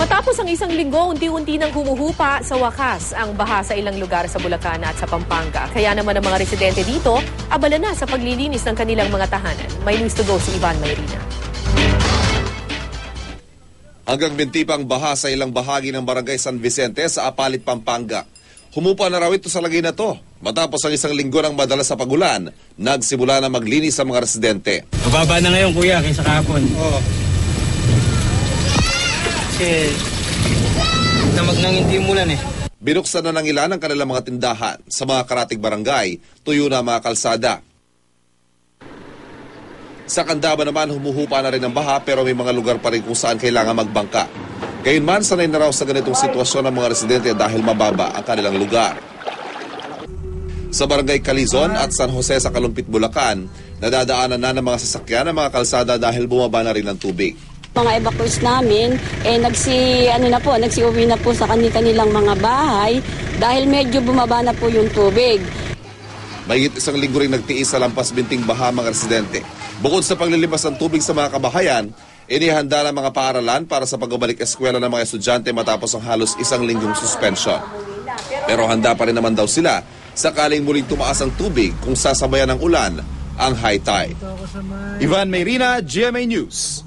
Matapos ang isang linggo, unti-unti nang humuhupa sa wakas ang baha sa ilang lugar sa Bulacan at sa Pampanga. Kaya naman ang mga residente dito, abala na sa paglilinis ng kanilang mga tahanan. May news to go si Ivan Mayrina. Hanggang binti pang baha sa ilang bahagi ng Barangay San Vicente sa Apalit, Pampanga. Humupa na raw ito sa lagay na to. Matapos ang isang linggo ng madalas sa pagulan, nagsimula na maglinis ang mga residente. Mababa na ngayon kuya kaysa kahapon. Oo. Kasi namag nang hindi umulan eh. Binuksan na ng ilan ang kanilang mga tindahan. Sa mga karatig barangay, tuyo na mga kalsada. Sa Candaba naman, humuhupa na rin ang baha pero may mga lugar pa rin kung saan kailangan magbangka. Gayunman, sanay na raw sa ganitong sitwasyon ng mga residente dahil mababa ang kanilang lugar. Sa Barangay Calizon at San Jose sa Kalumpit, Bulacan, nadadaanan na ng mga sasakyan ang mga kalsada dahil bumaba na rin ang tubig. Mga evacuees namin, nagsiuwi na po sa kanilang mga bahay dahil medyo bumaba na po yung tubig. Mahigit isang linggo rin nagtiis sa lampas binting baha mga residente. Bukod sa paglilimas ng tubig sa mga kabahayan, inihanda ng mga paaralan para sa pagbabalik eskwela ng mga estudyante matapos ang halos isang linggong suspension. Pero handa pa rin naman daw sila sakaling muling tumaas ang tubig kung sasabayan ng ulan ang high tide. Ivan Mayrina, GMA News.